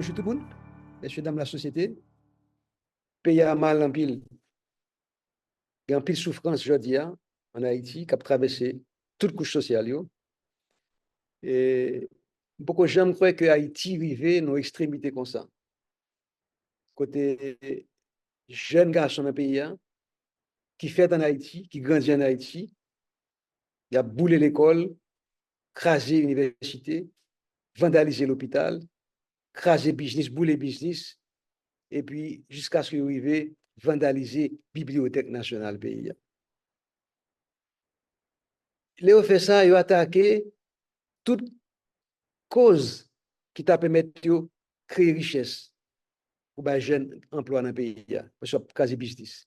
bonjour tout le monde, messieurs, dames, la société. Pays a mal en pile. Il y a en pile souffrance aujourd'hui en Haïti qui a traversé toute couche sociale. Et beaucoup de gens croient que Haïti vivait dans extrémité comme ça. Côté jeune garçon dans le pays qui fait en Haïti, qui grandit en Haïti, il a boulé l'école, crasé l'université, vandalisé l'hôpital, crasé business, boulé business, et puis jusqu'à ce qu'il arrive vandaliser Bibliothèque nationale pays. Léo fait ça, il a attaqué toute cause qui t'a permis de créer richesse pour les jeunes emplois dans le pays, parce que quasi business.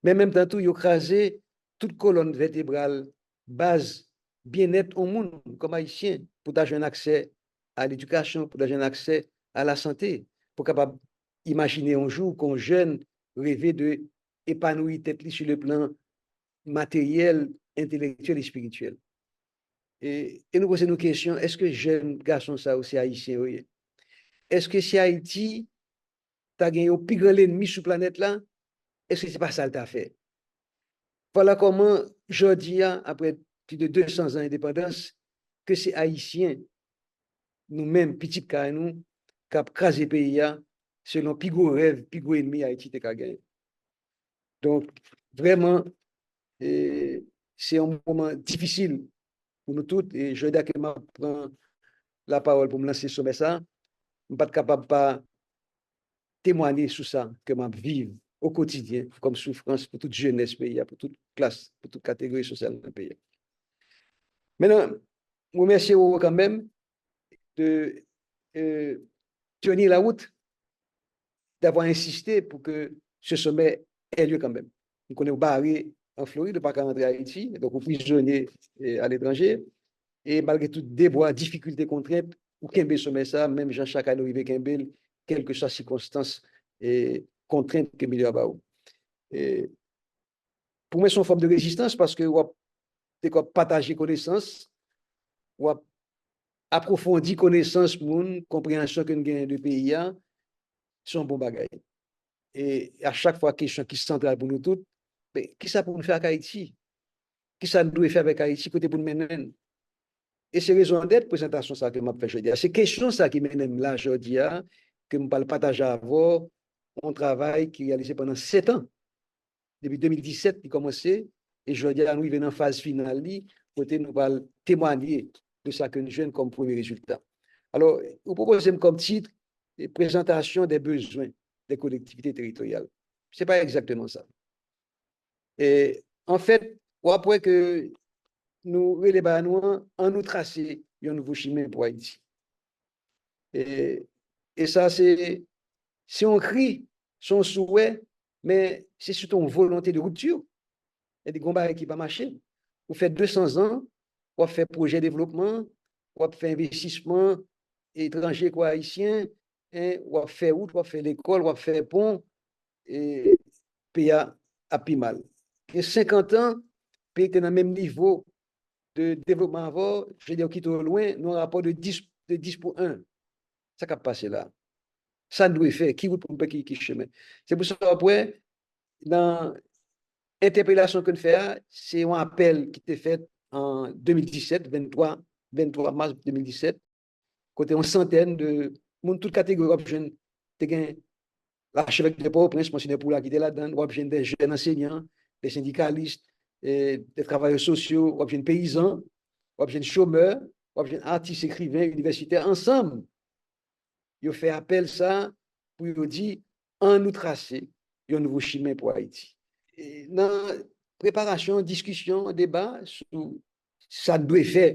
Mais en même temps, il a crasé toute colonne vertébrale, base bien-être au monde, comme haïtien, pour avoir un accès à l'éducation, pour avoir un accès à la santé, pour capable imaginer un jour qu'un jeune rêvait de épanouir tête sur le plan matériel, intellectuel et spirituel. Et nous posons une question, est-ce que jeune garçon ça aussi haïtien? Est-ce que si Haïti t'a gagné au plus grand ennemi sur la planète là, est-ce que c'est pas ça que t'as fait? Voilà comment je dis, après plus de 200 ans d'indépendance, que c'est haïtien, nous-mêmes, petits cas, nous, qui avons crasé le pays selon plus gros rêve, plus gros ennemi Haïti t'a gagné. Donc, vraiment, c'est un moment difficile pour nous tous et je dis que je prends la parole pour me lancer sur ça. Je ne suis pas capable de témoigner sur ça que je vis au quotidien comme souffrance pour toute jeunesse pays, pour toute classe, pour toute catégorie sociale dans le pays. Maintenant, je remercie quand même de tenir la route, d'avoir insisté pour que ce sommet ait lieu quand même. Nous connaissons barré en Floride, pas qu'à rentrer à Haïti, donc on prisonnier à l'étranger. Et malgré toutes déboires, difficultés, contraintes, ou Kembe sommet ça, même Jean-Jacques arrivé Kembe, quelles que soient les circonstances et contraintes que milieu à et pour moi, c'est une forme de résistance parce que on partager connaissances, on approfondir connaissances pour une compréhension que nous gagnons de pays, c'est un bon bagage. Et à chaque fois, question qui est centrale pour nous tous, qui ça pour nous faire avec Haïti? Qui ça nous doit faire avec Haïti côté pour nous mener? Et c'est raison d'être présentation ça que m'a fait aujourd'hui. C'est question ça qui mène là aujourd'hui que je parle partager avant un travail qui est réalisé pendant 7 ans. Depuis 2017 qui commencé et aujourd'hui nous arrivons en phase finale côté nous va témoigner de ça que nous jouons comme premier résultat. Alors, vous proposez comme titre présentation des besoins des collectivités territoriales. C'est pas exactement ça. Et en fait, après que nous relevons en nous tracer un nouveau chemin pour Haïti. Et ça, c'est un cri, son souhait, mais c'est surtout une volonté de rupture. Il y a des combats qui ne vont pas marcher. Vous faites 200 ans, vous faites projet de développement, vous faites investissement étranger quoi haïtien, vous faites route, vous faites l'école, vous faites pont, et pays a plus mal. Et 50 ans, pays est dans le même niveau de développement avant, je veux dire, qui est loin, nous, un rapport de 10 pour 1. Ça qui a passé là. Ça doit faire. Qui vous pour qui chemin. C'est pour ça après, dans l'interpellation que nous faisons, c'est un appel qui était fait en 2017, 23 mars 2017, côté une centaine de toute catégorie jeunes, l'archevêque de Port-au-Prince, Monseigneur Poula qui était là-dedans, des jeunes enseignants, des syndicalistes, des travailleurs sociaux, des paysans, des chômeurs, des artistes, écrivains, universitaires, ensemble. Ils ont fait appel ça pour dire en nous tracer un nouveau chemin pour Haïti. Et dans préparation, discussion, débat, ça doit faire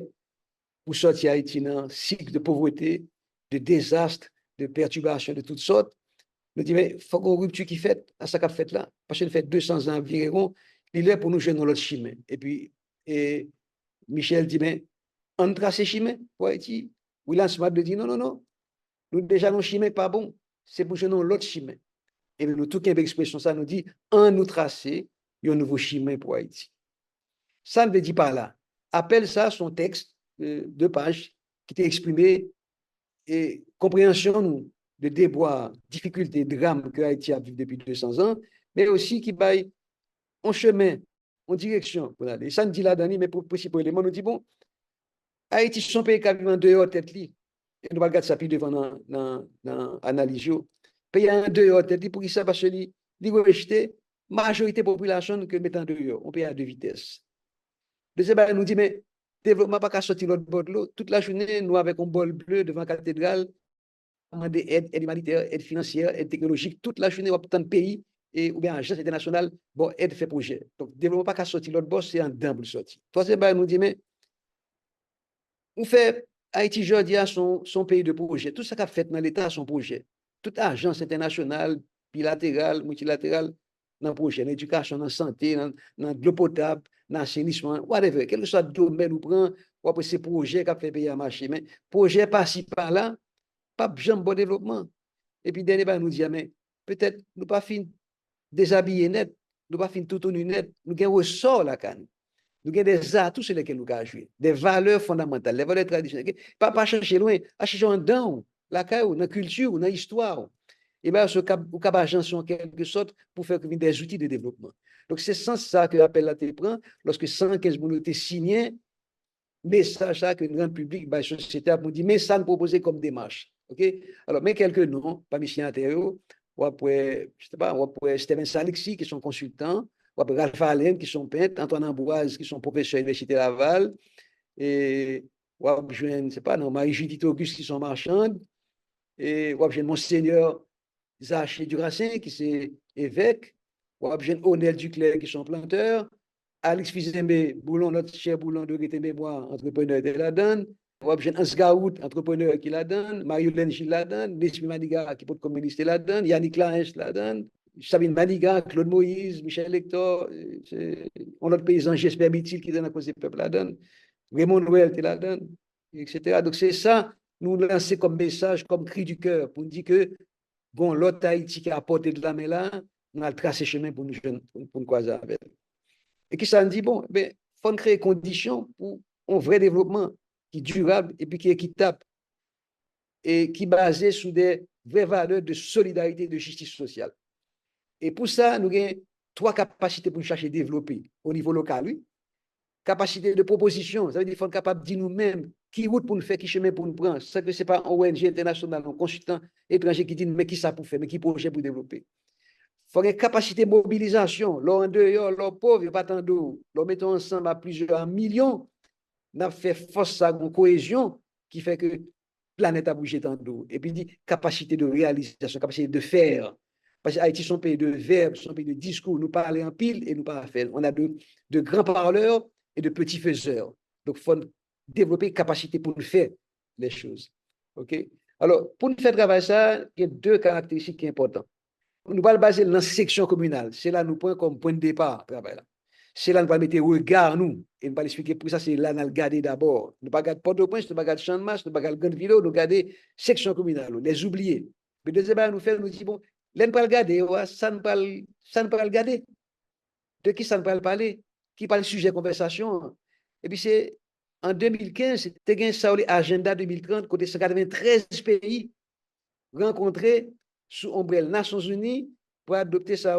pour sortir Haïti dans un cycle de pauvreté, de désastre, de perturbation de toutes sortes. Nous disons, mais il faut qu'on rupture qui fait à ça qu'a fait là. Parce qu'il fait 200 ans environ, il est pour nous jouer dans l'autre chemin. Et puis, Michel dit, mais on trace ce chemin pour Haïti. William Smart dit, non, non, non. Nous déjà, nos chemin pas bon. C'est pour jouer dans l'autre chemin. Et nous, tout qu'une expression, ça nous dit, en nous tracer, il y a un nouveau chemin pour Haïti. Ça ne veut dire pas là. Appelle ça son texte de 2 pages qui était exprimé et compréhension nous de déboires, difficultés, drames que Haïti a vécu depuis 200 ans, mais aussi qui baille en chemin, en direction pour aller. Ça nous dit là-dedans, mais pour principal élément, nous dit, bon, Haïti, son pays qui a en dehors tête li, et nous allons regarder ça plus devant dans l'analyse. Pays en dehors tête li, pour qui ça, parce que li rejeté majorité de la population que met en dehors, on paye à deux vitesses. Deuxième, nous dit, mais développement pas qu'à sortir l'autre bord de l'eau. Toute la journée, nous, avec un bol bleu devant la cathédrale, demander aide humanitaire, aide financière, aide technologique, toute la journée, on a tant de pays, et, ou bien agence internationale, bon, aide fait projet. Donc, développement pas qu'à sortir l'autre bord, c'est un dedans pour sortir. Troisième, nous dit, mais, on fait Haïti aujourd'hui à son pays de projet. Tout ça qu'a fait dans l'État, son projet. Toute agence internationale, bilatérale, multilatérale, dans le projet, l'éducation, dans la santé, dans l'eau potable, dans l'assainissement, whatever. Quel que soit le domaine où prend, ou après ces projets qu'a fait payer à marché. Mais projet par-ci, par-là, pas de bon développement. Et puis, dernier, nous dit, mais peut-être nous pas fin déshabiller net, nous pas fin tout nu net, nous avons un ressort là, quand nous avons des atouts sur lesquels nous pouvons jouer, des valeurs fondamentales, des valeurs traditionnelles. Pas chercher loin, à chercher en dedans, la dans la culture, dans l'histoire. Et bien, ce cap agence en quelque sorte pour faire des outils de développement. Donc, c'est sans ça que l'appel à prend lorsque 115 minutes signé, message ça que le grand public, la société a dit, mais ça nous proposé comme démarche. OK? Alors, mais quelques noms, parmi signataires, ou après, je sais pas, ou après Steven Salixi, qui sont consultants, ou après Ralph Allen, qui sont peintres, Antoine Ambroise, qui sont professeurs à l'Université Laval, et ou après, je ne sais pas, non, Marie-Judith Auguste, qui sont marchandes, et ou après, Monseigneur Zaché Duracin, qui c'est évêque, ou après, Onel Duclerc, qui sont planteurs, Alex Fizembe Boulon, notre cher Boulon de Rété Mémoire, entrepreneur de la donne. On va Hans Gaout, entrepreneur qui la donne. Mario-Hélène Gilles la donne. Nesmi Maniga, qui peut communiste la donne. Yannick Laens la donne. Sabine Maniga, Claude Moïse, Michel Hector. On a notre paysan J'espère Mitil qui donne à cause des peuples la donne. Raymond Noël la donne, etc. Donc c'est ça, nous lancer comme message, comme cri du cœur, pour dire que, bon, l'autre Haïti qui a apporté de la main là, on a tracé chemin pour nous croiser avec. Et qui ça dit, bon, il faut créer des conditions pour un vrai développement qui est durable et puis qui est équitable et qui est basé sur des vraies valeurs de solidarité et de justice sociale. Et pour ça, nous avons trois capacités pour chercher à développer au niveau local. Oui. Capacité de proposition, ça veut dire qu'il faut être capable de dire nous-mêmes qui route pour nous faire, qui chemin pour nous prendre. Ça que ce n'est pas un ONG international, un consultant étranger qui dit mais qui ça pour faire, mais qui projet pour développer. Il faut une capacité de mobilisation. L'on en dehors, l'on pauvre, pas tant d'eau. L'on mettons ensemble à plusieurs millions, n'a fait force à une cohésion qui fait que la planète a bougé tant d'eau. Et puis, dit capacité de réalisation, capacité de faire. Parce que Haïti, son pays de verbes, son pays de discours, nous parler en pile et nous pas faire. On a de grands parleurs et de petits faiseurs. Donc, il faut développer capacité pour nous faire les choses. OK? Alors, pour nous faire travailler ça, il y a deux caractéristiques qui sont importantes. Nous allons baser dans la section communale. C'est là nous prenons comme point de départ. C'est là nous allons mettre regard nous. Et nous allons expliquer pour ça, c'est là nous allons garder d'abord. Nous ne pas regarder Port-au-Prince, nous ne pas regarder Champ-de-Mars, nous ne pas regarder Grande-Ville, nous regarder section communale, les oubliés. Mais deuxièmement, nous faisons, nous disons, bon, là nous pas regarder, ça ne pas le regarder. De qui ça ne pas parler? Qui parle sujet de conversation? Et puis c'est en 2015, c'était ça l'agenda 2030, côté 193 pays rencontrés sous ombrelle Nations Unies pour adopter ça,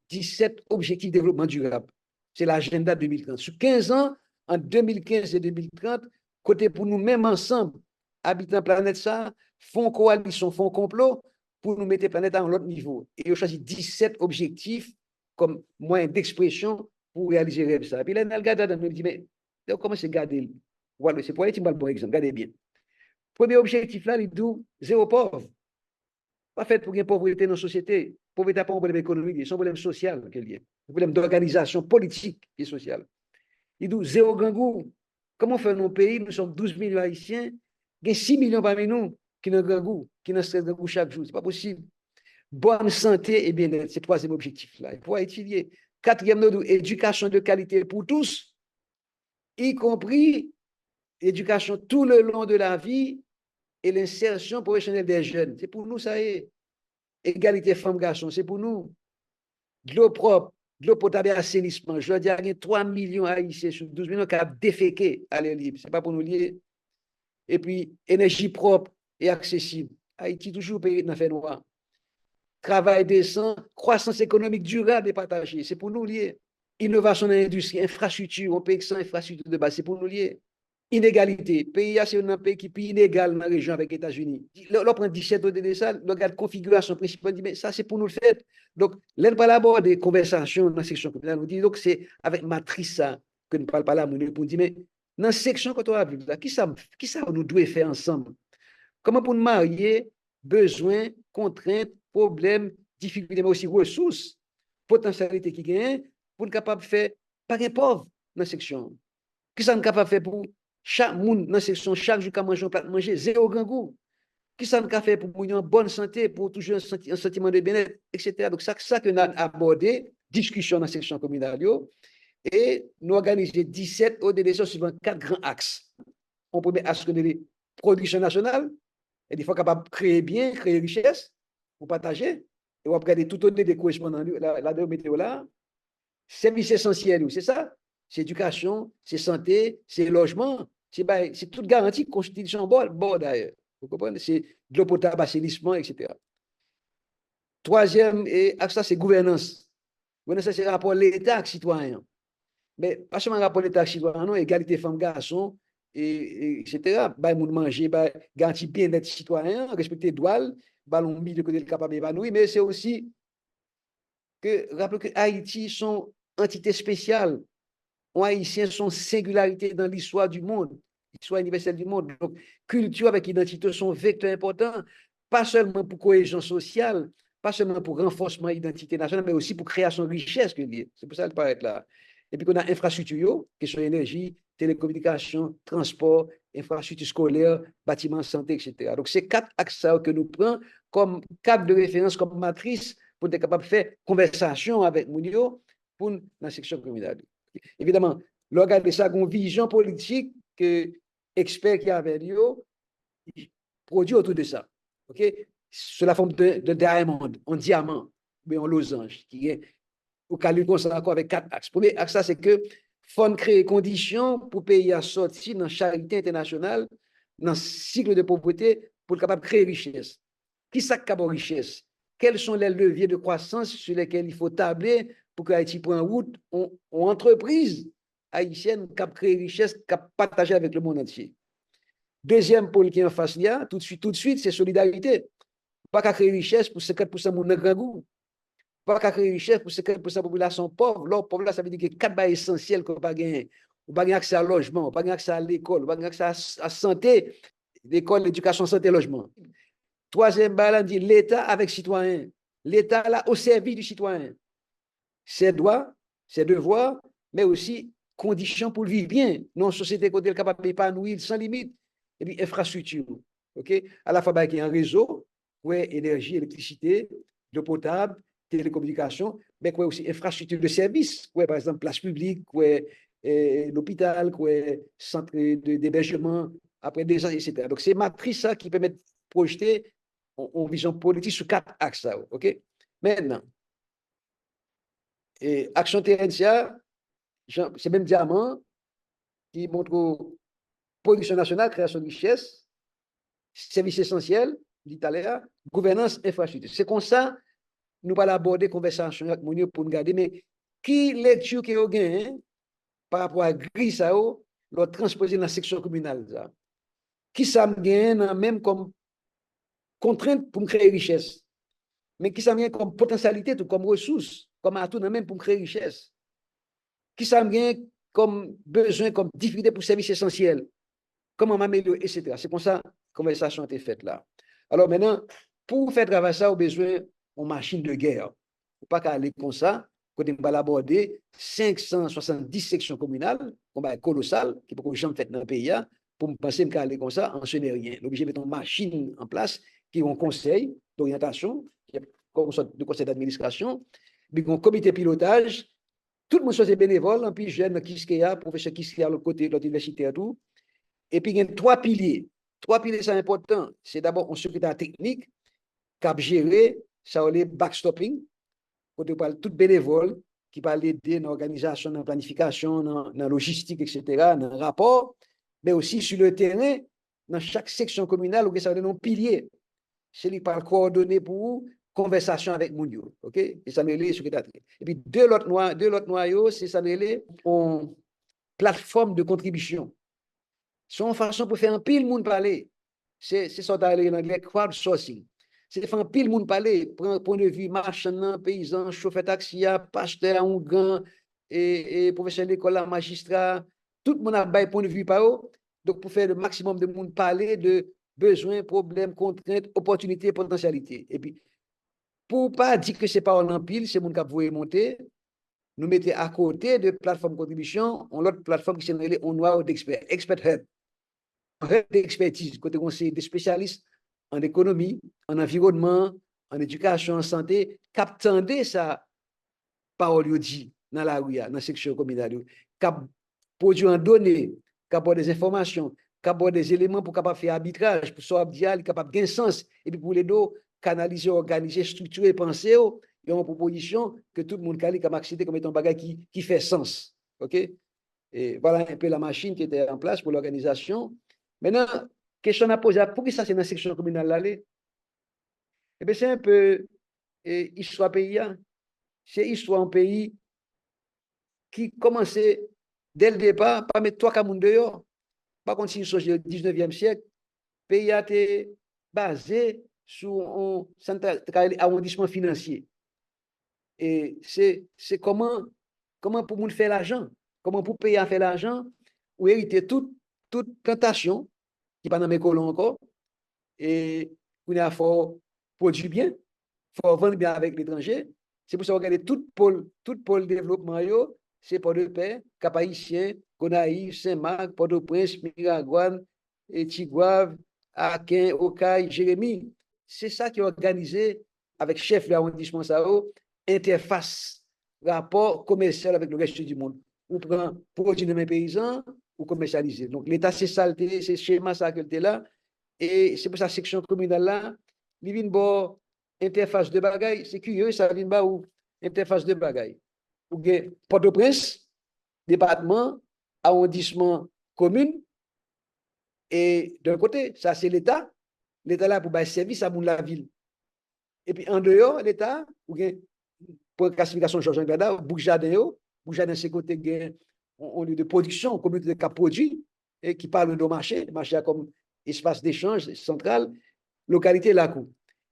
17 objectifs de développement durable. C'est l'agenda 2030. Sur 15 ans, en 2015 et 2030, côté pour nous-mêmes ensemble, habitants planète ça, font coalition, font complot pour nous mettre la planète à un autre niveau. Et ils ont choisi 17 objectifs comme moyen d'expression pour réaliser rêve ça. Et puis là, on regarde, on dit, mais comment c'est garder? Voilà, c'est pour être un bon exemple. Regardez bien. Premier objectif là, il dit zéro pauvre. Pas fait pour une pauvreté dans la société. Pauvreté n'est pas un problème économique, c'est un problème social, un problème d'organisation politique et sociale. Il dit zéro gangou. Comment faire nos pays? Nous sommes 12 millions haïtiens, il y a 6 millions parmi nous qui n'ont gangou, qui n'ont stress gangou chaque jour. Ce n'est pas possible. Bonne santé et bien-être, c'est le troisième objectif là. Il faut étudier. Quatrième, éducation de qualité pour tous, y compris éducation tout le long de la vie et l'insertion professionnelle des jeunes. C'est pour nous, ça y est. Égalité femmes-garçons, c'est pour nous. De l'eau propre, de l'eau potable et assainissement. Je veux dire, il y a 3 millions haïtiens sur 12 millions qui ont déféqué à l'air libre. Ce n'est pas pour nous lier. Et puis, énergie propre et accessible. Haïti toujours pays dans fait noir. Travail décent, croissance économique durable et partagée. C'est pour nous lier. Innovation dans l'industrie, infrastructure, un pays sans infrastructure de base, c'est pour nous lier. Inégalité. Pays, c'est un pays qui est plus inégal dans la région avec les États-Unis. L'on prend 17 ans de ça, on regarde la configuration principale, mais ça, c'est pour nous le faire. Donc, l'on parle d'abord des conversations dans la section communale. On dit donc, c'est avec matrice ça que nous ne parlons pas là, pour dire, mais dans la section qu'on a vivre là, qui ça nous doit faire ensemble? Comment pour nous marier besoins, contraintes, problèmes, difficultés, mais aussi ressources, potentialités qui gagnent pour être capable de faire pas un pauvre dans la section. Qui ça nous capable de faire pour chaque monde dans la section, chaque jour qu'à manger un plat manger, zéro grand goût? Qui ça nous capable de faire pour une bonne santé, pour toujours un sentiment de bien-être, etc. Donc, c'est ça que nous avons abordé, discussion dans la section communale, et nous organisons 17 ODD suivant 4 grands axes. On peut axe de production nationale, et il faut capable de créer bien, créer richesse, pour partager, et on va regarder tout au des correspondants, là, météo là, services essentiels, c'est ça? C'est éducation, c'est santé, c'est logement, c'est toute garantie, constitution bon d'ailleurs. Vous comprenez? C'est de l'eau potable, assainissement, etc. Troisième axe, c'est gouvernance. Gouvernance, c'est rapport l'État avec citoyen. Mais pas seulement rapport l'État avec citoyen, non, égalité femmes-garçons, etc. Bah, moun manger, bah, garantir bien-être citoyen, respecter droit, ballon milieu côté capable d'évanouir, mais c'est aussi que, rappelez que Haïti sont entité spéciale. Les Haïtiens sont singularité dans l'histoire du monde, l'histoire universelle du monde. Donc, culture avec identité sont vecteurs importants, pas seulement pour cohésion sociale, pas seulement pour renforcement de l'identité nationale, mais aussi pour création de richesse. C'est pour ça qu'il paraît là. Et puis qu'on a infrastructure, question énergie, télécommunications, transport, infrastructure scolaire, bâtiments, santé, etc. Donc, c'est 4 axes que nous prenons comme cadre de référence, comme matrice pour être capable de faire conversation avec Mounio pour la section communale. Évidemment, le regard de ça, une vision politique que experts qui avaient produit autour de ça. OK? Sous la forme de diamond, en diamant, mais en losange, qui est au calcul encore avec 4 axes. Premier axe, c'est que faut créer conditions pour pays à sortir dans la charité internationale, dans le cycle de pauvreté, pour être capable de créer richesse. Qui s'accapare richesse? Quels sont les leviers de croissance sur lesquels il faut tabler pour que Haïti prenne route en entreprise haïtienne qui a créé richesse, qui a partagé avec le monde entier. Deuxième pôle qui est en face, tout de suite, c'est solidarité. Pas qu'à créer richesse pour 50% de mon grand goût. Pas qu'à créer richesse pour 50% de la population pauvre. L'or pauvre, ça veut dire que 4 bails essentiels qu'on n'a pas gagné. On n'a pas accès à logement, on n'a pas accès à l'école, on n'a pas accès à santé, l'école, l'éducation, santé, logement. Troisième bail, dit l'État avec citoyen. L'État là au service du citoyen. Ses droits, ses devoirs, mais aussi conditions pour vivre bien. Non, société côté capable d'épanouir sans limite. Et puis infrastructure. OK? À la fois, il y a un réseau, ouais, énergie, électricité, d'eau potable, télécommunications, mais quoi aussi infrastructure de services, ouais, par exemple, place publique, ouais, l'hôpital, ouais, centre d'hébergement, après des ans, etc. Donc, c'est matrice ça qui permet de projeter en vision politique sur 4 axes. OK? Maintenant, et Action TNCA, c'est même diamant qui montre production nationale, création de richesse, services essentiels, l'Italie, gouvernance, infrastructure. C'est comme ça, nous allons aborder conversation avec Mounio pour nous garder, mais qui lecture qui est gain par rapport à gris ça, le transposer dans la section communale. Ça. Qui ça me gagne même comme contrainte pour créer richesse, mais qui ça me gagne comme potentialité, comme ressource, comme atout même pour créer richesse. Qui ça me gagne comme besoin, comme difficulté pour services essentiels, comment m'améliorer, etc. C'est comme ça que la conversation a été faite là. Alors maintenant, pour faire travailler ça, on a besoin d'une machine de guerre. Il ne faut pas aller comme ça, quand on va aborder 570 sections communales, on va être colossal, qui peut jamais fait dans le pays, pour me penser qu'à aller comme ça, en ce n'est rien. L'objet de mettre une machine en place, qui ont un conseil d'orientation, qui est comme sorte de conseil d'administration, puis un comité de pilotage, tout le monde soit bénévole, puis jeune, Kiskeya, professeur Kiskeya, l'autre côté de l'université et tout. Et puis, il y a 3 piliers. 3 piliers, c'est important. C'est d'abord un secrétaire technique qui a géré, ça les backstopping, quand on parle tout bénévole, qui parle aider dans l'organisation, dans la planification, dans la logistique, etc., dans le rapport, mais aussi sur le terrain, dans chaque section communale, où ça a un pilier. c'est lui par coordonné pour conversation avec moun yo, OK? Et ça me les secrétaire. Et puis deux autres noyaux, c'est ça me les on plateforme de contribution. Son façon pour faire un pile monde parler. C'est ça en anglais crowdsourcing. C'est faire un pile monde parler, point de vue marchand, paysan, chauffeur taxi, pasteur, ongan, et professeur d'école, magistrat, tout le monde a un point de vue par eux. Donc, pour faire le maximum de monde parler de besoins, problèmes, contraintes, opportunités, potentialités. Et puis, pour pas dire que c'est pas en pile, c'est mon cap vous monter, nous mettons à côté de plateforme contribution, on l'autre plateforme qui s'appelle on noir d'experts, expert hub. D'expertise, côté conseil des spécialistes en économie, en environnement, en éducation, en santé, captant ça parole dit dans la rue, dans la section communale, cap produit en données, cap des informations, cap des éléments pour capable faire arbitrage, pour soit dial, capable gain sens, et puis pour les deux, canaliser, organiser, structurer, penser, il y a une proposition que tout le monde capable accepter comme étant un bagage qui fait sens. OK? Et voilà un peu la machine qui était en place pour l'organisation. Maintenant, question à poser, pourquoi ça c'est dans la section communale là? Eh bien, c'est un peu histoire pays. C'est histoire un pays qui commençait dès le départ par mettre 3 dehors. Par contre, si nous sommes au 19e siècle, le pays a été basé sur un arrondissement financier. Et c'est comment pour nous faire l'argent, comment pour payer à faire l'argent, ou hériter toute plantation qui n'est pas dans mes colons encore, et il faut produire bien, il faut vendre bien avec l'étranger. C'est pour ça qu'on regarde tout pôle développement, c'est Port-de-Paix, Cap-Haïtien, Gonaïves, Saint-Marc, Port-au-Prince, Miragoâne, Tigouave, Akin, Okaï, Jérémie. C'est ça qui est organisé avec chef de l'arrondissement interface, rapport commercial avec le reste du monde. Ou prend produit de mes paysans ou commercialiser. Donc l'État, c'est ça, c'est schéma ça que tu là. Et c'est pour ça section communale là, il vient bon interface de bagaille, c'est curieux, ça vient bas ou interface de bagaille. Ou bien Port-au-Prince, département, arrondissement, commune, et d'un côté, ça c'est l'État. L'État là pour faire service à la ville. Et puis en dehors, l'État, ou bien pour classification Georges Gada, Bourg-Jardin, c'est côté on lieu de production, communauté de cap produit, et qui parle de marché comme espace d'échange central, localité là.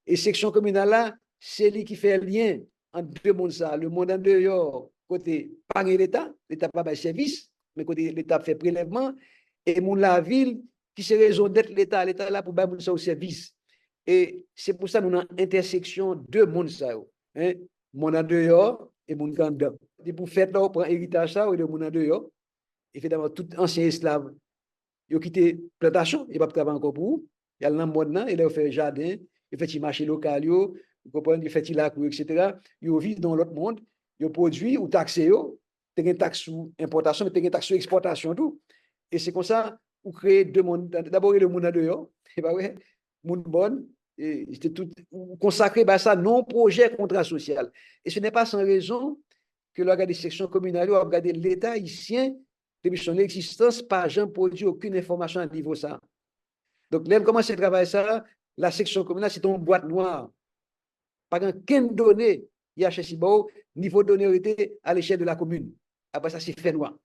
Et section communale là, c'est lui qui fait lien entre deux mondes ça. Le monde en dehors, côté par l'État, l'État pas de service, mais côté l'État fait prélèvement, et mon la ville, qui c'est raison d'être l'État là pour faire ça au service. Et c'est pour ça que nous avons une intersection de mondes ça. Hein? Mon en dehors et mon en dedans. Et pour faire là, on prend héritage ça, ou le mon en dehors. Évidemment, tout ancien esclave, il a quitté plantation, il ne va pas travailler encore pour vous. Il y a le monde, il a fait jardin, il fait des marchés locaux, il fait des lacs, etc. Il vit dans l'autre monde, il produit ou taxé, il y a une taxe sur importation, mais il y a une taxe sur exportation, tout. Et c'est comme ça, vous créez deux mondes. D'abord, le monde en dehors, et bien, ouais, monde bon, c'était tout consacré à ça, non-projet contrat social. Et ce n'est pas sans raison que l'organe des sections communales a regardé l'État haïtien depuis son existence, pas jamais produit aucune information à niveau ça. Donc, là, comment c'est travailler ça? La section communale, c'est une boîte noire. Pas qu'une donnée, il y a chez Sibo, niveau de données à l'échelle de la commune. Après ça, c'est fait noir.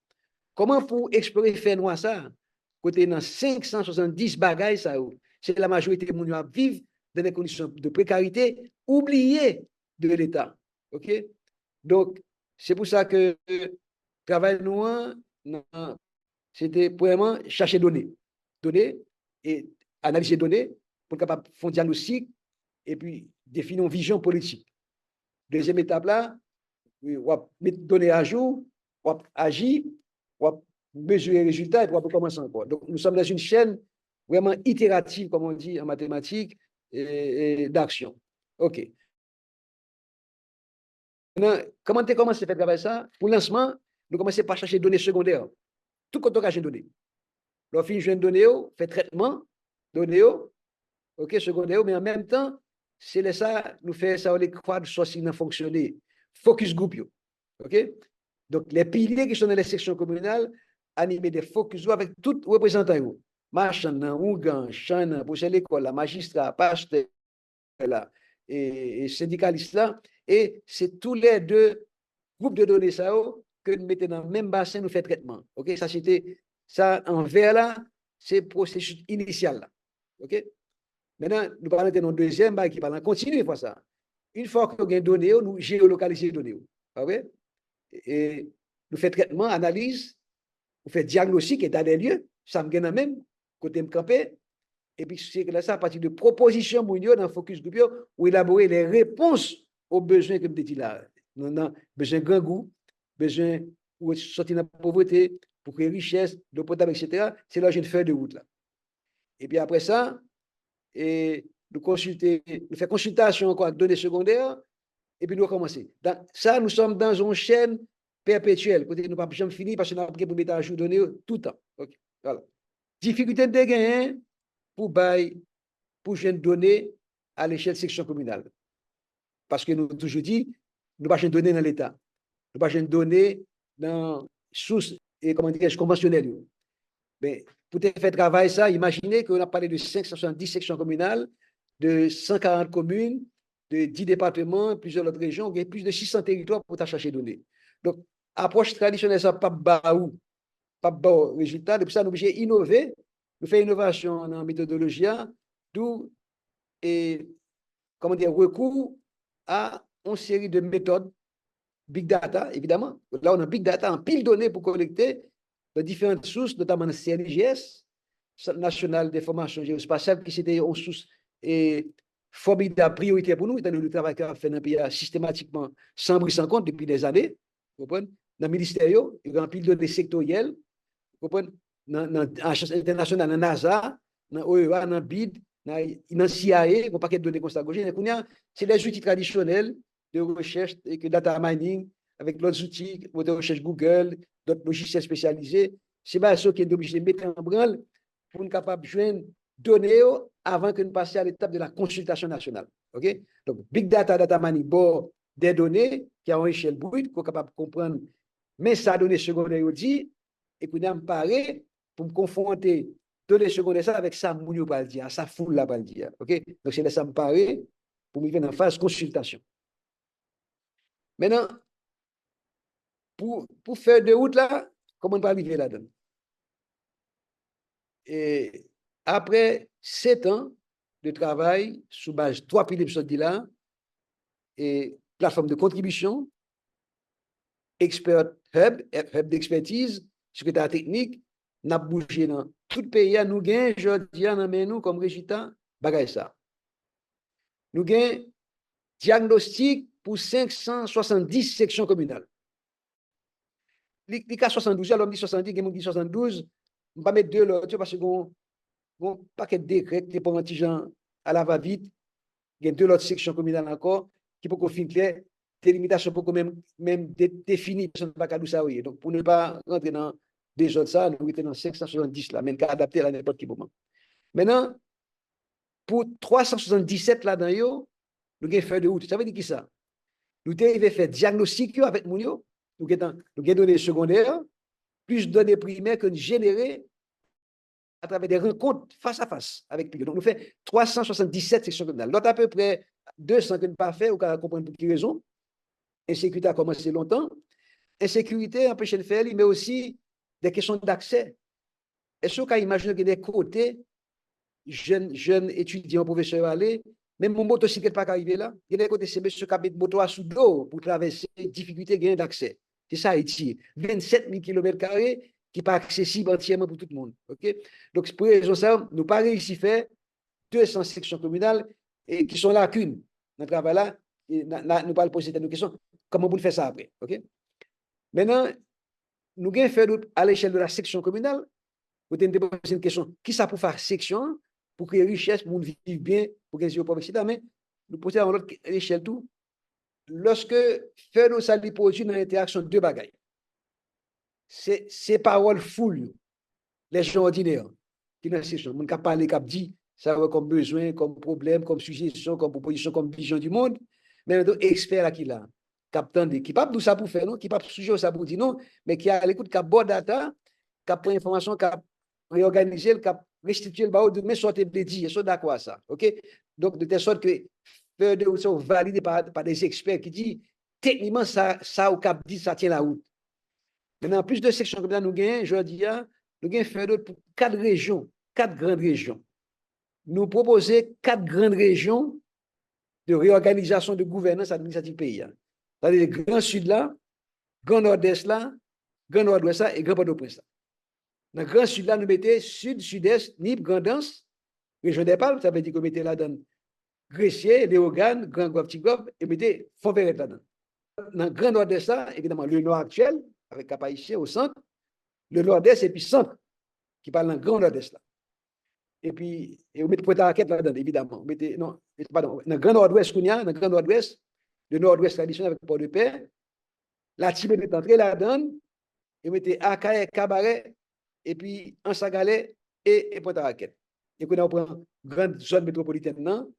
Comment pour explorer fait noir ça? Côté dans 570 bagailles, ça, c'est la majorité des gens qui vivent dans des conditions de précarité, oubliées de l'État. OK? Donc, c'est pour ça que le travail noir, c'était vraiment chercher données et analyser données pour capable faire un diagnostic et puis définir une vision politique. Deuxième étape là, on va mettre données à jour, on va agir, on va mesurer les résultats et on va commencer encore. Donc, nous sommes dans une chaîne vraiment itérative, comme on dit en mathématiques, et d'action. OK. Maintenant, comment tu commences à faire travailler ça? Pour le lancement, nous commençons par chercher données secondaires. Tout compte de données. Lorsqu'on finit de données, fait traitement, données, OK, secondaire, mais en même temps, c'est ça, nous faisons ça, les crowdsourcing fonctionner. Focus group, OK? Donc, les piliers qui sont dans les sections communales, animer des focus group avec tout représentant. Marchand, Ougan, Chana, pour l'école, magistrat, pasteur, là, et syndicalistes là, et c'est tous les deux groupes de données ça que nous mettons dans le même bassin, nous faisons traitement. OK? Ça, c'était ça en vert là, c'est le processus initial là. OK? Maintenant, nous parlons de notre deuxième bail qui parle, continue pour ça. Une fois que nous avons donné, nous géolocalisons les données. OK? Et nous faisons traitement, analyse, nous faisons diagnostic, état des lieux, ça me gagne même, côté me camper. Et puis, c'est là ça, à partir de propositions dans le focus group, où élaborer les réponses aux besoins que je dis là. Nous avons besoin de grand goût, besoin de sortir de la pauvreté, pour créer richesse, de potable, etc. C'est là que j'ai une feuille de route là. Et puis après ça, et nous consulter, nous faire consultation encore avec données secondaires, et puis nous recommencer. Ça, nous sommes dans une chaîne perpétuelle. Côté nous pas jamais fini parce que nous avons pour mettre à jour données tout le temps. Okay. Voilà. Difficulté de gagner pour jeune données à l'échelle section communale. Parce que nous avons toujours dit, nous pas donner dans l'État. Nous pas donner dans sources et comment dire conventionnelles. Mais pour faire travail ça, imaginez qu'on a parlé de 570 sections communales, de 140 communes, de 10 départements, plusieurs autres régions, il y a plus de 600 territoires pour chercher des données. Donc, approche traditionnelle, ça pas baou, pas bon résultat. Depuis ça, nous sommes obligés d'innover. Nous faisons innovation en méthodologie, d'où et comment dire recours à une série de méthodes big data, évidemment. Là, on a big data en pile données pour collecter de différentes sources, notamment le CNIGS, Centre national d'information géospatiale, qui c'était une source et formidable priorité pour nous, étant donné le travail qu'on a fait dans le pays systématiquement, sans bruit, sans compte, depuis des années. Vous comprenez? Dans le ministère, il y a un pile de données sectorielles. Vous comprenez? Dans l'Agence internationale, dans NASA, dans OEA, dans BID, dans CIA, il y a un paquet de données comme ça. C'est des outils traditionnels de recherche et que data mining, avec d'autres outils, de recherche Google, d'autres logiciels spécialisés. C'est pas ça qui est obligé de mettre en branle pour être capable de joindre données avant que nous passions à l'étape de la consultation nationale. OK? Donc, big data, data mining, bon, des données qui ont une échelle brute, qu'on est capable de comprendre, mais ça données secondaires dit, et qu'on a me paré pour me confronter données secondaires ça avec ça, mounio va le dire, ça foule là va le dire. OK? Donc, c'est là ça me paré pour me faire en phase consultation. Maintenant, pour faire de route là, comment on va arriver là-dedans? Et après 7 ans de travail sous base 3 piliers de là, et plateforme de contribution, expert hub d'expertise, secrétaire technique, n'a bougé dans tout le pays, nous gagnons, je dis, nous comme résultat, bagaille ça. Nous gagnons diagnostic pour 570 sections communales. Les cas 72, alors on dit 70, on dit 72, on va mettre deux là, parce que bon paquet de décrets qui pour un petit gens à la va-vite, il y a deux autres sections communales encore qui pour qu'on finisse clair, délimitation pour même définir personne pas qu'à ça oui. Donc pour ne pas rentrer dans des autres ça, nous étions dans 570 là, même qu'à adapter à n'importe quel moment. Maintenant pour 377 là dans yo, nous avons fait de route. Ça veut dire qui ça? Nous devons faire diagnostic avec moun yo, nous avons données secondaires, plus données primaires que nous générer à travers des rencontres face à face avec lui. Donc, nous faisons 377 sections communales. L'autre, à peu près 200 que nous pas fait, ou qu'on comprendre pour quelle raison. Insécurité a commencé longtemps. Insécurité empêche de faire, mais aussi des questions d'accès. Est-ce qu'on imagine que des côtés, jeunes étudiants, professeurs aller, même mon motocyclette pas arrivé là, il y a des côtés, c'est monsieur qui a moto à sous l'eau pour traverser difficulté gain d'accès. C'est ça, Haïti. 27 000 km² qui n'est pas accessible entièrement pour tout le monde. Okay? Donc, pour raison ça, nous n'avons pas réussi à faire 200 sections communales et qui sont lacunes dans le travail là. Nous pas poser des questions. Comment vous faire ça après? Okay? Maintenant, nous avons fait à l'échelle de la section communale, vous avez posé une question. Qui ça pour faire section, pour créer richesse, pour vivre bien, pour gagner au pauvre, etc. Mais nous posons à l'autre échelle tout. Lorsque faire ça produit dans l'interaction de deux bagailles. C'est paroles full, les gens ordinaires, qui dans la session, mon cap parler, cap dit, ça va comme besoin, comme problème, comme suggestion, comme proposition, comme vision du monde, mais un expert là qui là, cap tande, qui pas tout ça pour faire, non, qui pas sujet ça pour dire non, mais qui a l'écoute, cap bon data, cap prend information, cap réorganiser, cap restituer le barreau de mais sortez de dit, je suis d'accord à ça. OK? Donc, de telle sorte que feuilles de route sont validées par des experts qui disent techniquement, ça au cap dit, ça tient la route. Maintenant, plus de sections comme ça, nous gagnons, je dis, nous gagnons feuilles de route pour 4 régions, 4 grandes régions. Nous proposons 4 grandes régions de réorganisation de gouvernance administrative pays. C'est-à-dire le Grand Sud là, Grand Nord-Est là, Grand Nord-Ouest là et Grand Port-au-Prince là. Dans le Grand Sud là, nous mettons Sud, Sud-Est, Nip, Grand'Anse, région des Palmes, ça veut dire qu'on mettait là-dedans Gressier, Léogane, Grand Gob, Tigob, et mettez Font-Verret là-dedans. Dans le Grand Nord-Est là, évidemment, le Nord actuel, avec Cap-Haïtien au centre, le Nord-Est et puis centre, qui parle dans le Grand Nord-Est là. Et puis, on met Pointe-à-Raquette là-dedans, évidemment. Non, pardon, dans le Grand Nord-Ouest, dans le Grand Nord-Ouest, le Nord-Ouest traditionnel avec Port-de-Paix, la Tibet est entrée là-dedans, et mettez Akaye, Cabaret, et puis Ansagalais et Pointe-à-Raquette. Et qu'on a une grande zone métropolitaine, non?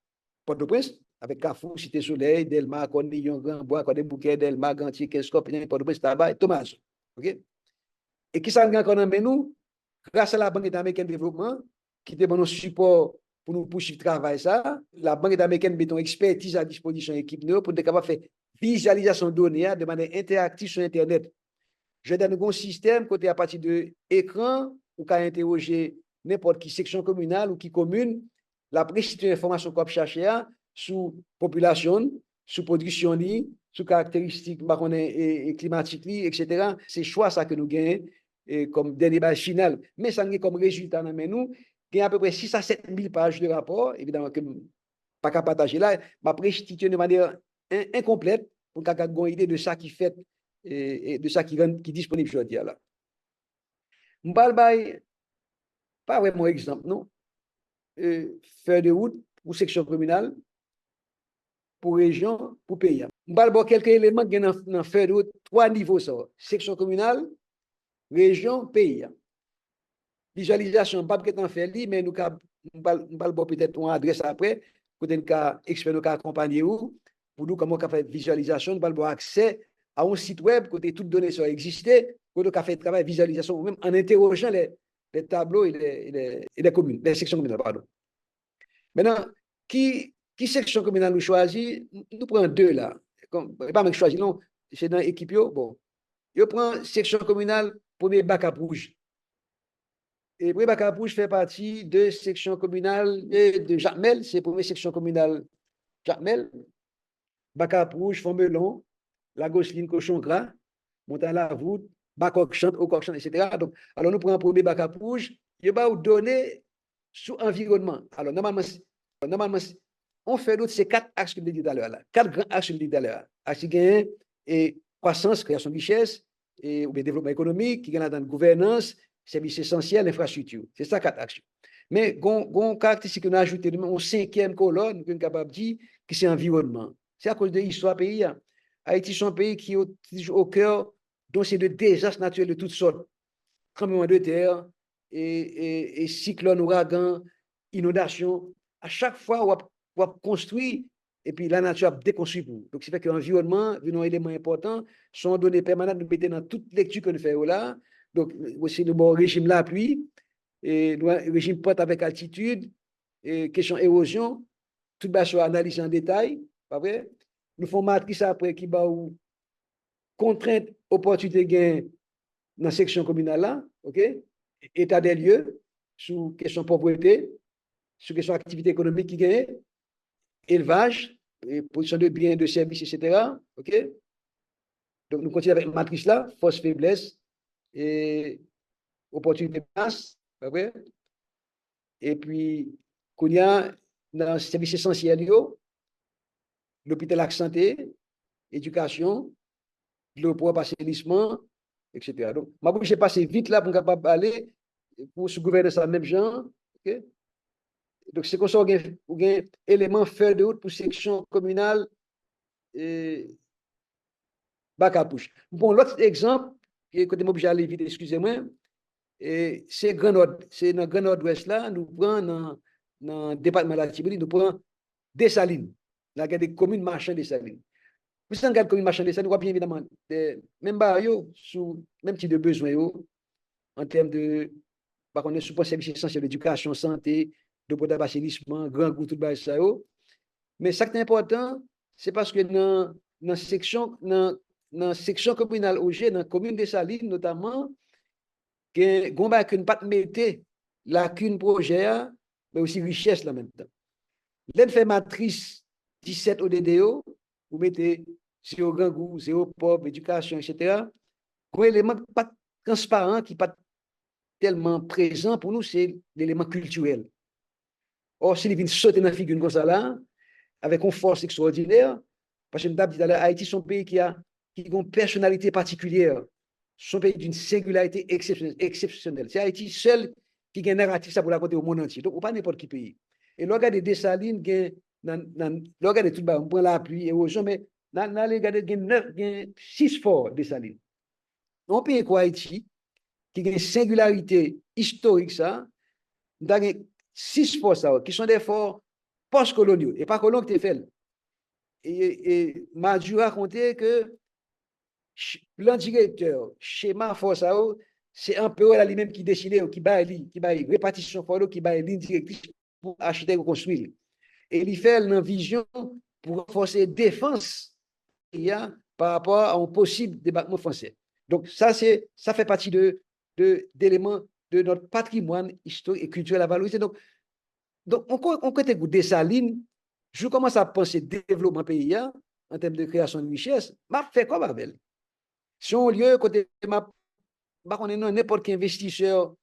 Port-au-Prince, avec Carrefour, Cité Soleil, Delma, Cornillon, Grand Bois, Côte des Bouquets, Delma, Gantier, Keskop, Port-au-Prince, Tabac, Thomas. OK? Et qui ça encore dans nous? Grâce à la Banque américaine de développement, qui te donne un support pour nous poursuivre le travail, ça, la Banque américaine met une expertise à disposition de l'équipe pour être capable de faire visualisation de données de manière interactive sur Internet. Je donne un système côté à partir de l'écran ou qu'à interroger n'importe qui section communale ou qui commune, la restituer l'information qu'on chercher sur population, sur production, sur caractéristiques climatiques, etc. C'est choix ça que nous gagnons comme dernier final. Mais ça nous comme résultat, nous gagnons à peu près 6 à 7 000 pages de rapport, évidemment que pas qu'à partager là, mais restituer de manière incomplète pour qu'on ait une idée de ça qui fait et de ça qui est disponible aujourd'hui là. Je ne parle pas vraiment exemple, non. Feuille de route pour section communale, pour région, pour pays. Je parle de quelques éléments qui sont dans feuille de route, 3 niveaux ça. Section communale, région, pays. Visualisation, pas peut-être en faire, mais nous parlons peut-être une adresse après, pour nous expert nous accompagner pour nous comment on fait visualisation, nous parlons accès à un site web côté toutes données sont existées, pour nous faire travail visualisation, même en interrogeant les tableaux et les communes, les sections communales, pardon. Maintenant, qui section communale nous choisit? Nous prenons 2 là. Pas même choisir, non, c'est dans l'équipe, bon. Je prends section communale, premier bac à rouge. Et premier bac à rouge fait partie de section communale de Jacmel, c'est la première section communale Jacmel. Bac à rouge, Fontmelon, la Gosseline, Cochon Gras, Montagne la Voûte, Bacoc Chante, Ococ Chante, etc. Donc, alors nous prenons un premier bac à rouge, il va vous donner sur environnement. Alors, normalement, on fait d'autres, ces 4 axes que je dit tout à l'heure là. 4 grands axes que je dit tout à l'heure. Axe qui gagne et croissance, création de richesse, et ou bien développement économique, qui gagne dans la gouvernance, services essentiels, infrastructure. C'est ça 4 actions. Mais, on caractéristique qu'on a ajouté, on 5e colonne, qu'on est capable de dire que c'est environnement. C'est à cause de l'histoire pays. Haïti, c'est un pays qui est au cœur donc c'est de désastres naturels de toutes sortes. Tremblements de terre, et cyclones, ouragans, inondations. À chaque fois, on va construire et puis la nature a déconstruit pour. Donc, c'est fait que l'environnement, un élément important, sont données permanentes, nous mettons dans toute lecture que nous faisons là. Donc, aussi, le bon régime l'appui, et le régime porte avec altitude, et question érosion, tout bas sur analyse en détail, pas vrai? Nous faisons matrice après qui va où contrainte, opportunité gain dans la section communale là, ok? État des lieux, sous question propriété, sous question activité économique qui gagne, élevage, position de biens, de services, etc. Ok? Donc, nous continuons avec la matrice là, force, faiblesse, et opportunité de masse, pas vrai? Et puis, qu'on y a dans les services essentiels, l'hôpital la santé, éducation, le pour assainissement, etc. Donc, je vais passer vite là pour capable aller pour se gouverner ça même genre. Okay? Donc, c'est comme ça qu'on a un élément feuille de route pour section communale et bac à push. Bon, l'autre exemple, qui est côté obligé d'aller vite, excusez-moi, c'est dans le Grand Nord-Ouest là, nous prenons dans le département de la Tibérie, nous prenons Dessalines, là, il y a des communes marchandes Dessalines. Vous savez, quand commune marchande Dessalines, nous avons bien évidemment, même barrio, sous même type de besoin, en termes de par contre, sous service essentiel, éducation, santé, de potable assainissement, grand goût, tout le ça. Mais ce qui est important, c'est parce que dans la section communale OG, dans la commune de Salines notamment, que Gomba qu'une pas mettre lacune projet, mais aussi richesse là en même temps. L'un fait matrice 17 ODDO, vous mettez zéro grand goût, zéro pauvre, éducation, etc. Un élément pas transparent qui pas tellement présent pour nous, c'est l'élément culturel. Or, s'il vient sauter dans la figure comme ça là, avec une force extraordinaire, parce que dit Haïti, c'est un pays qui a une personnalité particulière. C'est un pays d'une singularité exceptionnelle. C'est Haïti seul qui a un narratif ça pour la côté au monde entier. Donc, on pas n'importe qui pays. Et le regard de Dessalines, le regard de tout le monde, on prend l'appui et aux gens, mais dans le regard de 6 forts Dessalines. Un pays comme Haïti, qui a une singularité historique, ça, dans 6 forts ça, qui sont des forts post-coloniaux, et pas colons qui te fait. Et m'a dû raconter que plan directeur, schéma force ça, c'est un peu là lui-même qui décide, qui va répartition for qui va ligne directrice pour acheter ou construire. Et il fait une vision pour renforcer la défense qu'il y a par rapport à un possible débarquement français. Donc ça fait partie d'éléments de notre patrimoine historique et culturel à valoriser. Donc on peut écouter ça ligne. Je commence à penser développement pays en termes de création de richesse. Je fais quoi avec? Si on lieu côté on est n'importe quel investisseur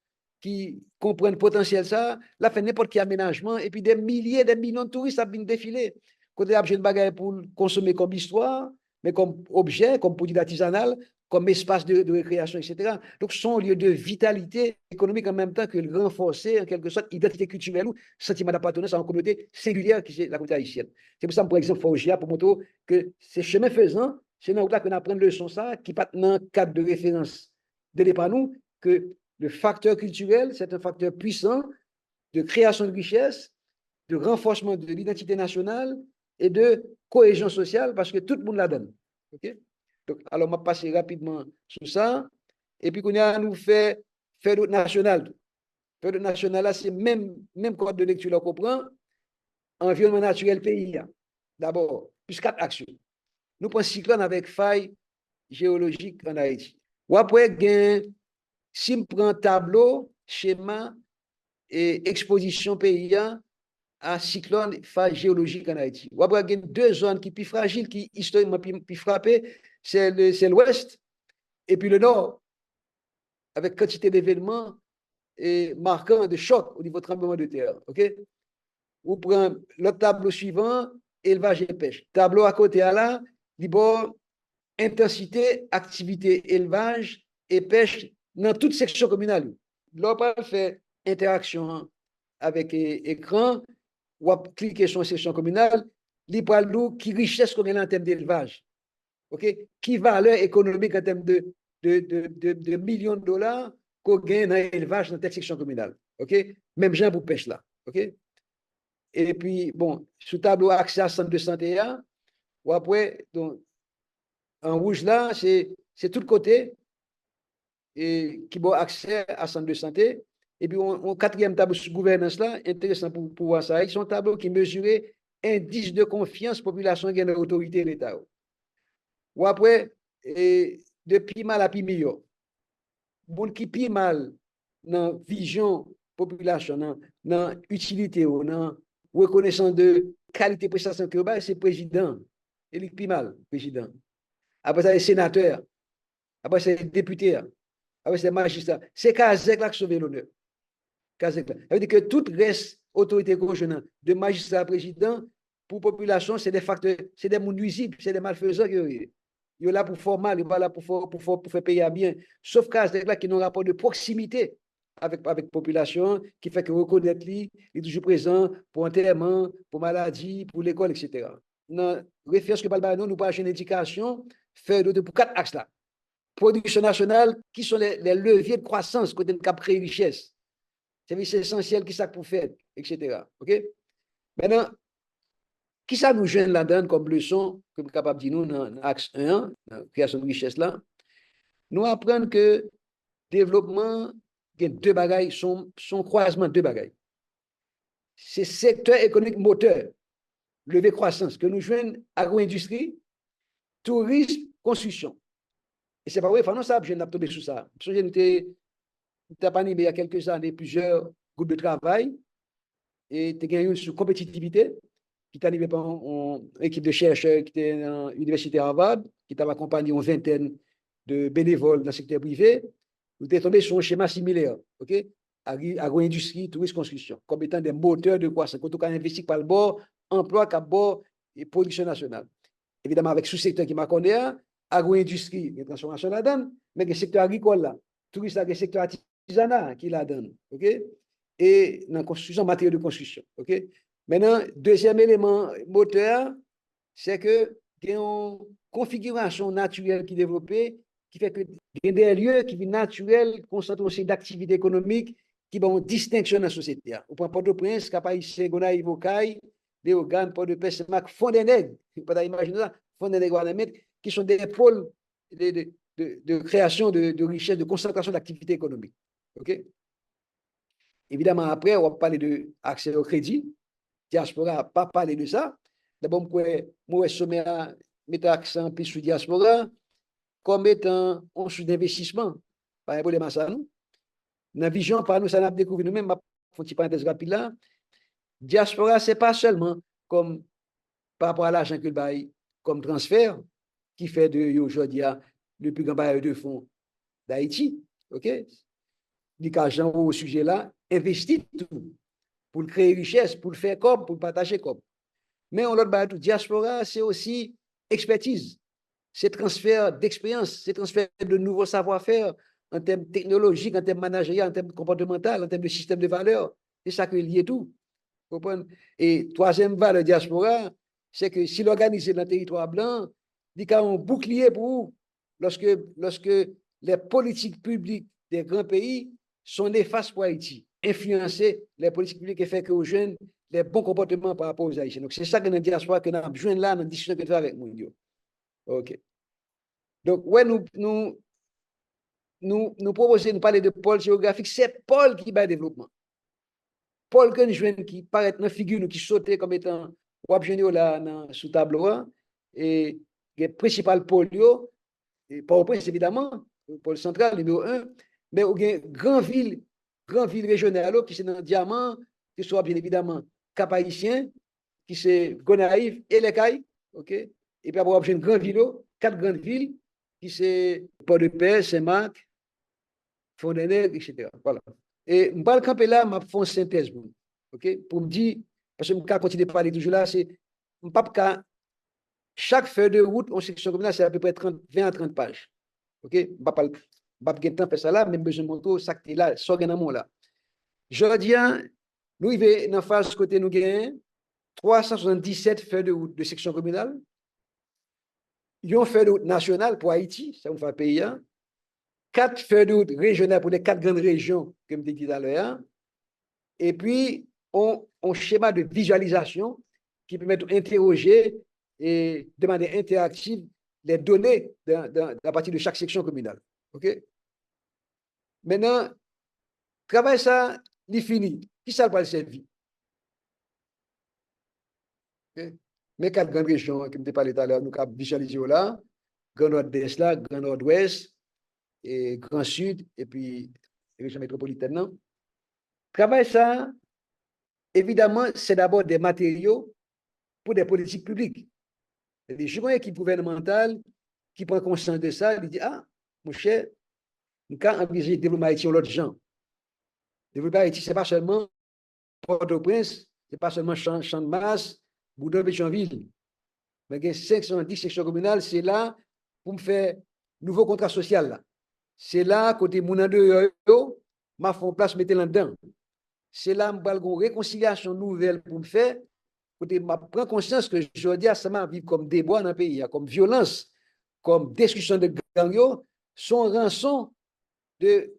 qui comprend le potentiel ça, là fait n'importe quel aménagement et puis des milliers, des millions de touristes viennent défiler. Côté objet de bagaille pour consommer comme histoire, mais comme objet, comme produit artisanal, comme espace de récréation, etc. Donc, ce sont lieux de vitalité économique en même temps que le renforcer, en quelque sorte, identité culturelle ou sentiment d'appartenance à une communauté singulière qui est la communauté haïtienne. C'est pour ça, par exemple, Forgia, pour montrer que ces chemins faisant, c'est dans là qu'on apprend le leçon ça, qui pas dans le cadre de référence de l'épargne, nous, que le facteur culturel, c'est un facteur puissant de création de richesse, de renforcement de l'identité nationale et de cohésion sociale parce que tout le monde la donne. Okay? Donc, alors, on va passer rapidement sur ça. Et puis, qu'on a nous fait d'autres national. Fait d'autres national, là, c'est même code de lecture qu'on prend. Environnement naturel pays. D'abord, plus 4 actions. Nous prenons cyclone avec faille géologique en Haïti. Ou après, si on prend tableau, schéma et exposition pays à cyclone phase géologique en Haïti. Ou après, il y a 2 zones qui sont plus fragiles, qui historiquement plus frappées, c'est l'ouest et puis le nord, avec quantité d'événements marquants de choc au niveau de tremblement de terre. OK? Ou prend le tableau suivant, élevage et pêche. Tableau à côté à là, d'abord, intensité, activité, élevage et pêche dans toute section communale. Là, on fait interaction avec écran, ou à cliquer sur une section communale, il parle de qui richesse qu'on a en termes d'élevage. OK? Qui valeur économique en termes de millions de dollars qu'on gagne dans l'élevage dans cette section communale. OK? Même gens pour pêche là. OK? Et puis, bon, sous tableau accès à centre de santé, ou après, donc, en rouge là, c'est tout le côté et qui a accès à centre de santé. Et puis, on quatrième tableau sur gouvernance là, intéressant pour voir ça. Ils sont un tableau qui mesurait indice de confiance population qui a dans l'autorité de l'État. Ou après, depuis mal à plus meilleur. Bon qui pi mal dans vision population, dans utilité, dans reconnaissance de qualité de prestation que c'est président. Il pi mal, président. Après ça, les sénateurs. Après, c'est les députés. Après, c'est les magistrats. C'est Kazek là qui sauve l'honneur. Kazek là. Ça veut dire que tout reste autorité conjointe de magistrat à président, pour la population, c'est des facteurs, c'est des mondes nuisibles, c'est des malfaisants. Ils sont là pour faire mal, ils sont pas là pour faire payer à bien. Sauf Kazek là qui ont un rapport de proximité avec la population, qui fait que reconnaître lui, il est toujours présent pour enterrement, pour maladie, pour l'école, etc. Dans référence que nous nous pas une éducation, faire pour 4 axes là. Production nationale, qui sont les leviers de croissance, côté de cap créer richesse. Service essentiel, qui ça pour faire, etc. OK? Maintenant, qui ça nous gêne là-dedans comme leçon, comme capable de dire nous dans l'axe 1, dans la création de richesse là? Nous apprenons que développement il y a deux bagailles, son croisement, deux bagailles. C'est secteur économique moteur, levé croissance, que nous jouons agro-industrie, tourisme, construction. Et c'est pas vrai, non, ça, je n'ai pas tombé sur ça. Je n'ai pas animé il y a quelques années plusieurs groupes de travail et tu as gagné sur compétitivité, qui t'a animé par une équipe de chercheurs qui était dans l'université Harvard, qui t'a accompagné une vingtaine de bénévoles dans le secteur privé. Vous êtes tombé sur un schéma similaire, ok? Agro-industrie, tourisme, construction, comme étant des moteurs de croissance. Quand on investit par le bord, emploi, cap bord et production nationale. Évidemment, avec sous-secteur qui m'a connu, agro-industrie, il y a transformation là-dedans, mais le secteur agricole là, tourisme, le secteur artisanat qui la donne, ok? Et dans la construction, matériaux de construction, ok? Maintenant, deuxième élément moteur, c'est que il y a une configuration naturelle qui est développée, qui fait que il y a des lieux qui sont naturels, concentrés aussi d'activités économiques qui ont une distinction dans la société. Au point Port-au-Prince, Cap-Haïtien, Gonaïves, Vocaille, des organes, Port-de-Paix, Saint-Marc, Fond des Nègres, vous pouvez imaginer ça, Fond des Nègres, qui sont des pôles de création de richesse, de concentration d'activités économiques. OK? Évidemment, après, on va parler de accès au crédit. Diaspora n'a pas parlé de ça. D'abord, moi, je mets accent plus sur diaspora comme étant un sous d'investissement. Pas un problème à ça, nous. Dans la vision, par nous, ça n'a pas découvert nous-mêmes. Je fais une parenthèse rapide là. Diaspora, ce n'est pas seulement comme par rapport à l'argent que le bail comme transfert qui fait de aujourd'hui le plus grand bailleur de fonds d'Haïti. OK? L'argent au sujet là, investit tout pour créer richesse, pour le faire comme, pour le partager comme. Mais on l'autre tout, diaspora, c'est aussi expertise, c'est transfert d'expérience, c'est transfert de nouveaux savoir-faire en termes technologiques, en termes managériels, en termes comportementaux, en termes de système de valeurs. C'est ça qui est lié tout. Et troisième valeur diaspora, c'est que si l'organisé dans le territoire blanc, il y a un bouclier pour vous lorsque les politiques publiques des grands pays sont néfastes pour Haïti, influencer les politiques publiques et faire que aux jeunes les bons comportements par rapport aux Haïtiens. Donc, c'est ça que nous diaspora que nous avons besoin là dans la discussion que nous avons avec nous. OK. Donc, ouais, nous proposons de parler de pôle géographique. C'est pôle qui va le développement. Pôle que nous jouons qui paraît dans la figure qui saute comme étant là sous tableau et le principal pôle, et Port-au-Prince évidemment, le pôle central numéro 1, mais il y a grand ville régionale qui c'est dans le Diamant, qui soit bien évidemment Cap-Haïtien, qui c'est Gonaïves et les Cailles, ok? Et puis après, il y a une grande ville, 4 grandes villes, qui c'est Port-de-Paix, Saint-Marc, Fond-des-Nègres, etc. Voilà. Et je vais camper là, je fais une synthèse, ok? Pour me dire, parce que je vais continuer à parler toujours là, c'est, je ne peux pas chaque feuille de route en section communale, c'est à peu près 20 à 30 pages. OK? Je ne vais pas de temps faire ça là, mais besoin de montrer ça qui est là, ça qui est là. Je dis, nous, il va dans la phase côté nous gagnons 377 feuilles de route de section communale. Il y a une feuille de route nationale pour Haïti, ça nous fait payer. 4 feuilles de route régionales pour les 4 grandes régions, comme je dit tout à l'heure. Et puis, on schéma de visualisation qui permet d'interroger et de manière interactive les données à partir de chaque section communale. OK? Maintenant, travail ça, il fini. Qui ça va le servir? Okay? Mais 4 grandes régions, comme je parlé tout à l'heure, nous avons visualisé là, Grand Nord-Est là, Grand Nord-Ouest, et Grand Sud, et puis région métropolitaine. Non? Travail ça, évidemment, c'est d'abord des matériaux pour des politiques publiques. Des gens équipe gouvernementale qui prend conscience de ça, il dit, ah, mon cher, nous avons envisagé de développer Haïti en l'autre gens. Développer Haïti, ce n'est pas seulement Port-au-Prince, ce n'est pas seulement Champ de Mars, Boudon, Pétionville. Mais il y a 510 sections communales, c'est là pour me faire nouveau contrat social. Là. C'est là, côté Mounan de Yo, ma fond place, mettez là-dedans. C'est là, je vais une réconciliation nouvelle pour me faire. Côté, je prends conscience que je dis à ça m'a vivre comme débois dans le pays, comme violence, comme discussion de gang, son rançon de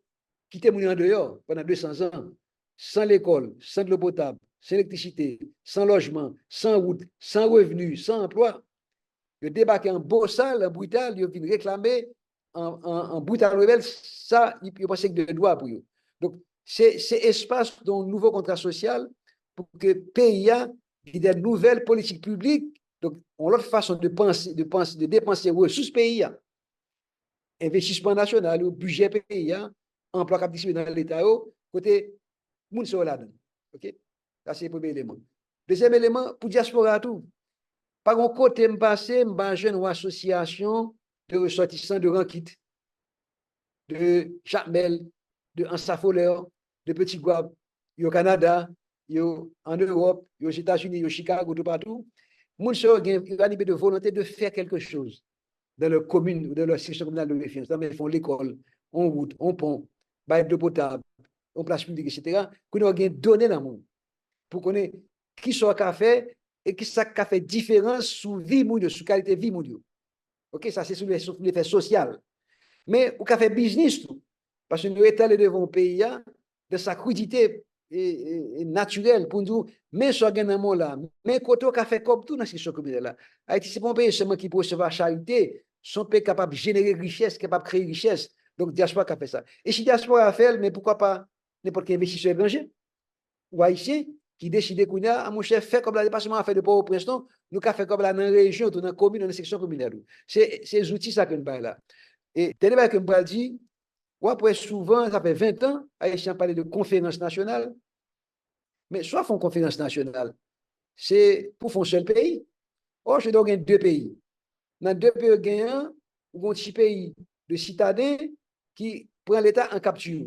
quitter Mounan dehors pendant 200 ans, sans l'école, sans de l'eau potable, sans électricité, sans logement, sans route, sans revenu, sans emploi. Ils débarquent en beau sale, en brutal, ils viennent réclamer en brutal rebelle, ça, ils pensent que de droit pour eux. Donc, c'est espace dans le nouveau contrat social pour que le pays ait des nouvelles politiques publiques. Donc, on a l'autre façon de penser, de dépenser ressources pays, investissement national, ou budget pays, emploi capacité dans l'État, côté moun so là-dedans. OK? Ça, c'est le premier élément. Deuxième élément, pour diaspora tout. Par un côté, je passe, je jeune ou association de ressortissants de Rankit, de Jacmel, de Ansafoleur, de Petit Guab, au Canada, en Europe, aux États-Unis, au Chicago, tout partout. Moun so gen animé de volonté de faire quelque chose dans leur commune ou dans leur section communale de référence. Ils font l'école, on route, on pont, bail de potable, on place publique, etc. Qu'on a donné dans le monde pour qu'on ait qui soit café et qui ça fait différence sous vie mondiale, sous qualité de vie mondiale. OK, ça c'est sur l'effet social. Mais au café business tout. Parce que nous étalons devant un pays de sa crudité et naturelle pour nous, mais sur un là, mais quand on fait comme tout dans ces communautés là. Haïti, c'est pas un pays seulement qui peut recevoir charité, son pays capable de générer richesse, capable de créer richesse. Donc, diaspora a fait ça. Et si diaspora a fait, mais pourquoi pas n'importe quel investisseur étranger ou haïtien qui décide qu'on a, mon chef fait comme la département a fait de Port-au-Prince, nous avons fait comme la dans la région, dans la commune, dans la section communale. C'est ces outils ça que nous avons là. Et tel que nous dit, après souvent, ça fait 20 ans, Haïtiens parlent de conférence nationale, mais soit font conférence nationale, c'est pour faire un seul pays. Or, je dois gagner deux pays. Dans deux pays gagnants, ou un petit pays de citadins qui prend l'État en capture.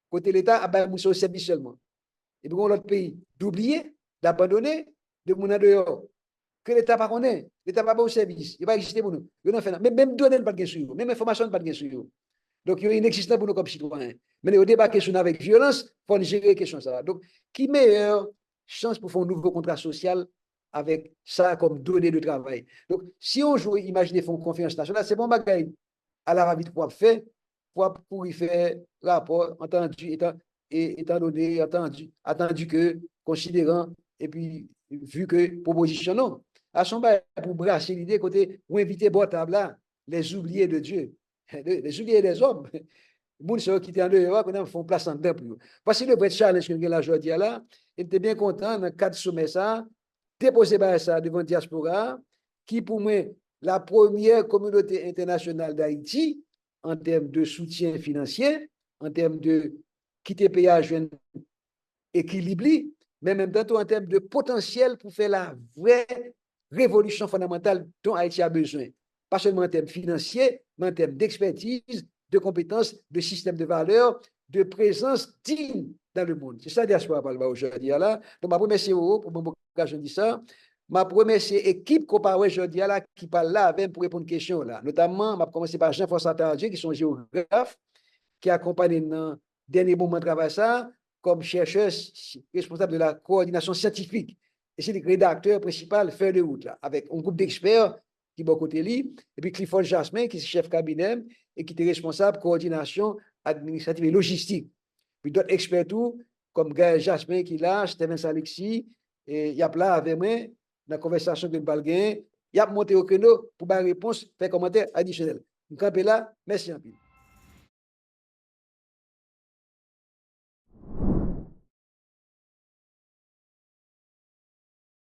Côté l'État, il y a un service seulement. Et puis, l'autre pays d'oublier, d'abandonner, de mon dehors. Que l'État pas connaît, l'État pas au service, il va exister pour nous. Même donner pas de sur même information pas de sur donc il est inexistant pour nous comme citoyens. Mais au débat question avec violence, il faut gérer la question ça. Donc qui meilleure chance pour faire un nouveau contrat social avec ça comme données de travail. Donc si on joue imaginer font conférence nationale, c'est bon bagaille à la va-vite pour faire pour y faire rapport entendu étant donné attendu que considérant et puis vu que proposition non à son bail pour brasser l'idée côté pour inviter bon table là les oubliés de Dieu les oubliés des hommes moun se qui étaient en dehors qu'on font place en dedans pour voici le vrai challenge que la aujourd'hui là et était bien content dans cadre sommet ça déposer ça devant diaspora qui pour moi la première communauté internationale d'Haïti en termes de soutien financier en termes de quitter péage équilibré mais même temps en termes de potentiel pour faire la vraie révolution fondamentale dont Haïti a besoin. Pas seulement en termes financiers, mais en termes d'expertise, de compétences, de système de valeurs, de présence digne dans le monde. C'est ça la diaspora parle aujourd'hui. Là. Donc, je remercie pour mon occasion de dire ça. Je remercie l'équipe qu'on parle aujourd'hui là, qui parle là avec pour répondre aux questions. Là. Notamment, je commencer par Jean-François Tardieu, qui sont géographes, qui accompagnent dans le dernier moment de travail ça, comme chercheur responsable de la coordination scientifique. Et c'est le rédacteur principal, Feuille de route, là, avec un groupe d'experts qui est à côté de lui, et puis Clifford Jasmin, qui est chef cabinet et qui est responsable de coordination administrative et logistique. Puis d'autres experts tout, comme Gaël Jasmin qui est là, Steven Alexis, et il y a là avec moi, dans la conversation de Balguin, il y a monté au créneau pour une réponse, faire commentaire additionnel. Donc, là, merci un peu.